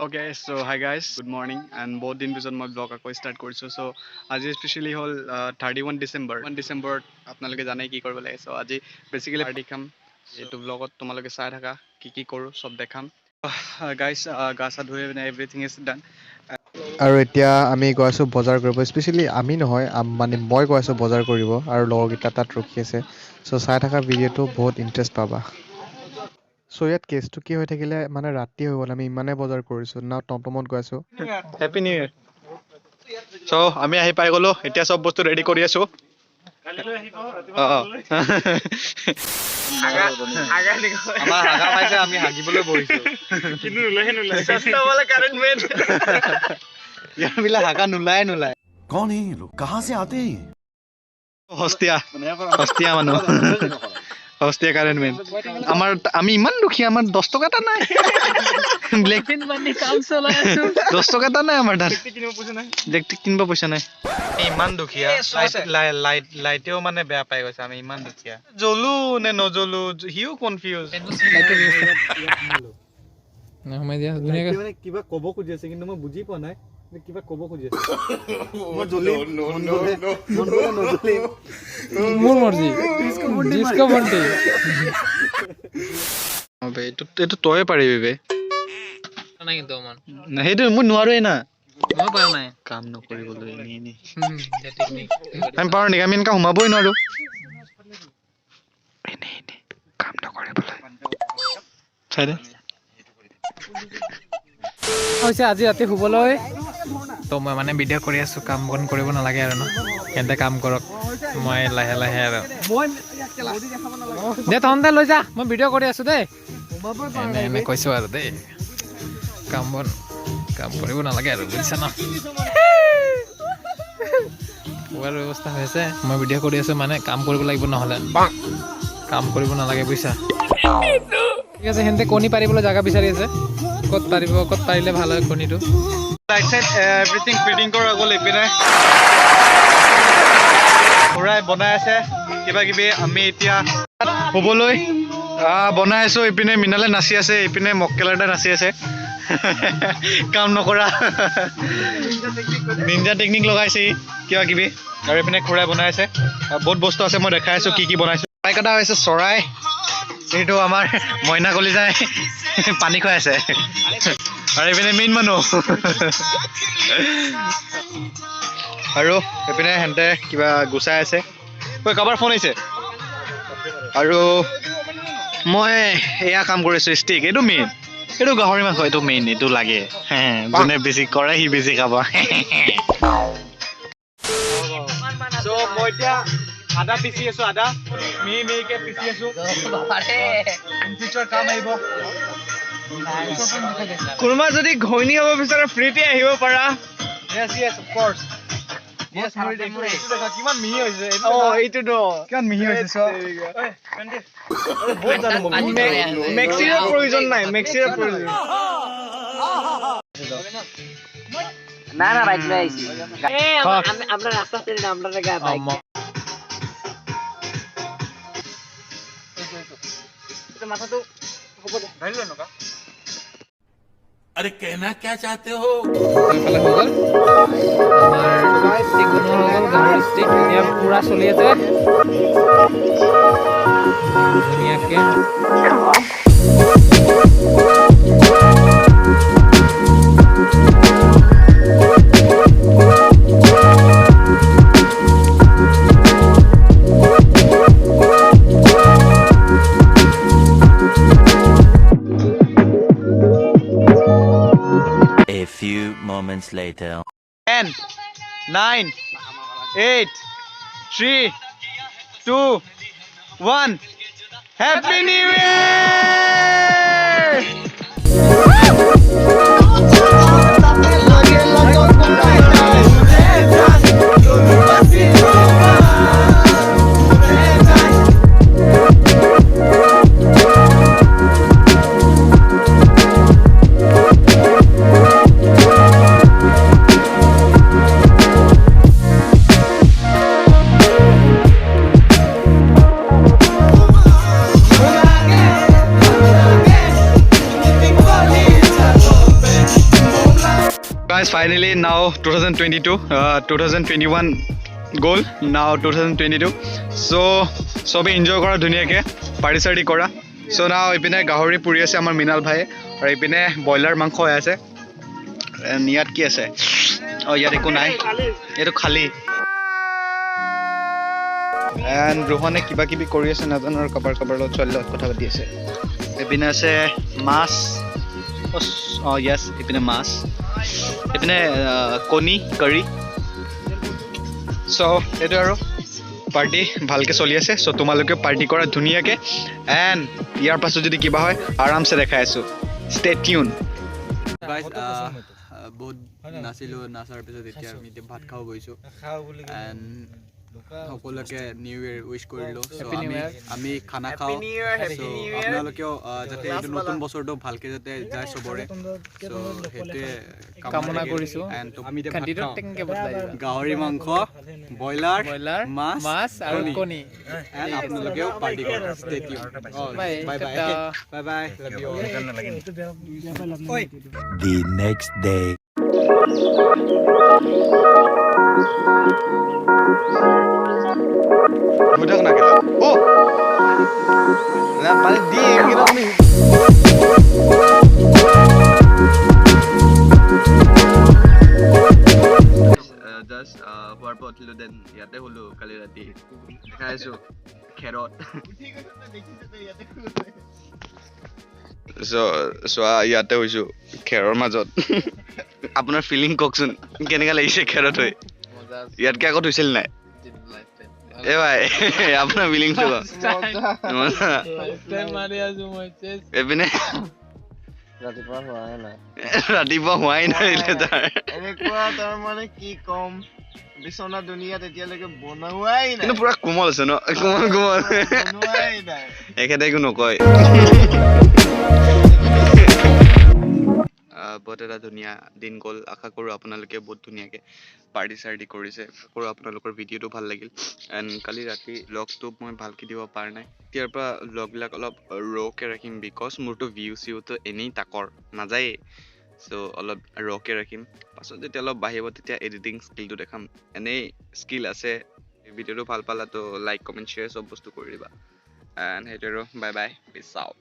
Okay, so hi guys, good morning and বহুত দিন পিছত মই ব্লগ আকৌ ষ্টাৰ্ট কৰিছোঁ চ' আজি স্পেচিয়েলি হ'ল 31 ডিচেম্বৰ আপোনালোকে জানে কি কৰিব লাগে চ' আজি বেচিকেলি পাৰ্টি খাম এইটো ব্লগত তোমালোকে চাই থাকা কি কৰোঁ চব দেখাম গাইজ গা চা ধুই পিনে এভৰিথিং ইজ ডান আৰু এতিয়া আমি গৈ আছোঁ বজাৰ কৰিব স্পেচিয়েলি আমি নহয় মানে মই গৈ আছোঁ বজাৰ কৰিব আৰু লগৰকেইটা তাত ৰখি আছে চ' চাই থকা ভিডিঅ'টো বহুত ইণ্টাৰেষ্ট পাবা চ' ইয়াত কেছটো কি হৈ থাকিলে মানে ৰাতি হৈ গ'ল আমি ইমানেই বজাৰ কৰিছোঁ না টমটমত গৈ আছোঁ হেপী নিউ ইয়েৰ চ' আমি আহি পাই গ'লোঁ এতিয়া চব বস্তু ৰেডি কৰি আছোঁ আমাৰ হাগা পাইছে আমি হাগিবলৈ বহিছোঁ কিন্তু ইয়াৰ বিলাক হাগা নোলায় कौन है ये लोग कहाँ से आते हैं সস্তীয়া মানুহ সস্তীয়া কাৰেণ্ট মেন আমি ইমান দুখীয়া আমাৰ 10 টকা এটা নাই 10 টকা এটা নাই আমাৰ তাত ইলেক্ট্ৰিক কিনিব পইচা নাই ইমান দুখীয়া লাইটেও মানে বেয়া পাই গৈছে আমি ইমান দুখীয়া জ্বলো নে নজ্বলো হিও কনফিউজ কিবা ক'ব খুজি আছে কিন্তু মই বুজি পোৱা নাই কিবা ক'ব খুজি আছে মোৰ মৰ্জি ডিস্কো বন্টি এইটো তই পাৰিবি বে নাই কিন্তু অমান সেইটো মই নোৱাৰোৱেই না মই পাৰা নাই কাম নকৰিবলৈ এনে টেকনিক আমি পাৰো নেকি আমি এনেকা সোমাবই নোৱাৰো এনে কাম নকৰিবলৈ চাই দে হৈছে আজি ৰাতি শুবলৈ তো মই মানে ভিডিঅ' কৰি আছোঁ কাম বন কৰিব নালাগে আৰু ন সিহঁতে কাম কৰক মই লাহে লাহে আৰু দে তহঁতে লৈ যা মই ভিডিঅ' কৰি আছোঁ দেই এনে কৈছোঁ আৰু দেই কাম কৰিব নালাগে আৰু বুজিছা ন খোৱাৰ ব্যৱস্থা হৈছে মই ভিডিঅ' কৰি আছোঁ মানে কাম কৰিব লাগিব নহ'লে কাম কৰিব নালাগে বুজিছা ঠিক আছে সিহঁতে কণী পাৰিবলৈ জেগা বিচাৰি আছে ক'ত পাৰিলে ভাল হয় কণীটো লাইট চাইট এভৰিথিং ফিটিং কৰা গ'ল ইপিনে খুৰাই বনাই আছে কিবা কিবি আমি এতিয়া শুবলৈ বনাই আছোঁ ইপিনে মিনালে নাচি আছে ইপিনে মক্কেলাৰটা নাচি আছে কাম নকৰা নিঞ্জা টেকনিক লগাইছে কিবা কিবি আৰু ইপিনে খুৰাই বনাই আছে বহুত বস্তু আছে মই দেখাই আছোঁ কি বনাইছোঁ চৰাই কটা হৈছে চৰাই এইটো আমাৰ মইনা কলিজাই পানী খুৱাই আছে আৰু এইপিনে মেইন মানুহ আৰু এইপিনে সিহঁতে কিবা গুচাই আছে ঐ কাৰোবাৰ ফোন আহিছে আৰু মই এয়া কাম কৰিছোঁ ষ্টিক এইটো মেইন এইটো গাহৰি মাংস এইটো মেইন এইটো লাগে যোনে বেছি কৰে সি বেছি খাব মই এতিয়া আদা পিচি আছো আদা মিহিকে পিচি আছো কাম আহিব কোনোবা যদি ঘৈণী হ'ব বিচাৰে ফ্ৰীতে আহিব পাৰা কিমান মিহি হৈছে এইটোতো কিমান মিহি হৈছে মেক্সিৰ প্ৰয়োজন নাই মেক্সিৰ প্ৰয়োজন না বাইক লৈ আহিছি আমরা রাস্তাতে না আমরা বাইক মাথাটো হ'ব দে ভাই লৈ নকা अरे कहना क्या चाहते हो এইফালে হৈ গ'ল আমাৰ ষ্টিক বনোৱা হৈ গ'ল গাহৰি ষ্টিক এতিয়া পুৰা চলি আছে ধুনীয়াকৈ A few moments later. 10, 9, 8, 3, 2, 1. Happy New Year! is finally now 2022. 2021 goal now 2022. So সবে এনজয় কৰা ধুনীয়াকৈ পাৰ্টি চাৰ্টি কৰা. So now ইপিনে গাহৰি পুৰি আছে আমাৰ মৃণাল ভাই আৰু ইপিনে ব্ৰইলাৰ মাংস হৈ আছে. ইয়াত কি আছে? ইয়াত একো নাই, এইটো খালী. এণ্ড ৰোহনে কিবা কিবি কৰি আছে নাজানো আৰু কাবাৰ লগত ছোৱালীৰ লগত কথা পাতি আছে. এইপিনে আছে মাছ. য়েছ, এইপিনে মাছ, এইপিনে কণী কাৰী. চ' এইটো আৰু পাৰ্টি ভালকৈ চলি আছে. চ' তোমালোকে পাৰ্টি কৰা ধুনীয়াকৈ. এণ্ড ইয়াৰ পাছত যদি কিবা হয় আৰামছে দেখাই আছোঁ. Stay tune. বহুত নাচিলোঁ, নাচাৰ পিছত এতিয়া আমি এতিয়া ভাত খাব গৈছোঁ. এণ্ড সকলোকে নিউ ইয়েৰ উইচ কৰিলোঁ. চ' আমি খানা খাওঁ. চ' আপোনালোকেও যাতে এইটো নতুন বছৰটো ভালকৈ যাতে যায় চবৰে. চ' সেইটোৱে কামনা কৰিছোঁ. এণ্ড আমি এতিয়া ভাত খাওঁ. গাহৰি মাংস, ব্ৰইলাৰ, মাছ আৰু কণী. এণ্ড আপোনালোকেও পাৰ্টি কৰক. Stay tune. Bye bye bye bye. Love you all. The next day. Budak nak kita. Oh, nah paling dia kita ni. Just buat pot lu dan ya teh hulu kali rati. Kaya su carrot. So ইয়াতে হৈছোঁ খেৰৰ মাজত. আপোনাৰ feeling কওকচোন কেনেকুৱা লাগিছে খেৰত হৈ? ইয়াতকৈ আগত হৈছিল নাই? এ ভাই আপোনাৰ ফিলিংটো কওক. এইপিনে ৰাতিপুৱা হোৱাই নাই তাৰ মানে কি কম, বিচনা দুনিয়াত এতিয়ালৈকে বনোৱাই নাই, কিন্তু পুৰা কোমল আছে ন? কোমল বনোৱাই নাই। এখেতে একো নকয়. বহুত এটা ধুনীয়া দিন গ'ল. আশা কৰোঁ আপোনালোকে বহুত ধুনীয়াকৈ পাৰ্টি চাৰ্টি কৰিছে. আশা কৰোঁ আপোনালোকৰ ভিডিঅ'টো ভাল লাগিল. এণ্ড কালি ৰাতি ব্লগটো মই ভালকৈ দিব পৰা নাই. এতিয়াৰ পৰা ব্লগবিলাক অলপ ৰ'কৈ ৰাখিম, বিকজ মোৰতো ভিউ চিউটো এনেই তাকৰ নাযায়েই. চ' অলপ ৰ'কৈ ৰাখিম. পাছত যেতিয়া অলপ বাঢ়িব তেতিয়া এডিটিং স্কিলটো দেখাম. এনেই স্কিল আছে. ভিডিঅ'টো ভাল পালাতো লাইক কমেণ্ট শ্বেয়াৰ চব বস্তু কৰি দিবা. এণ্ড সেইটো আৰু বাই বাই, পিছ আউট.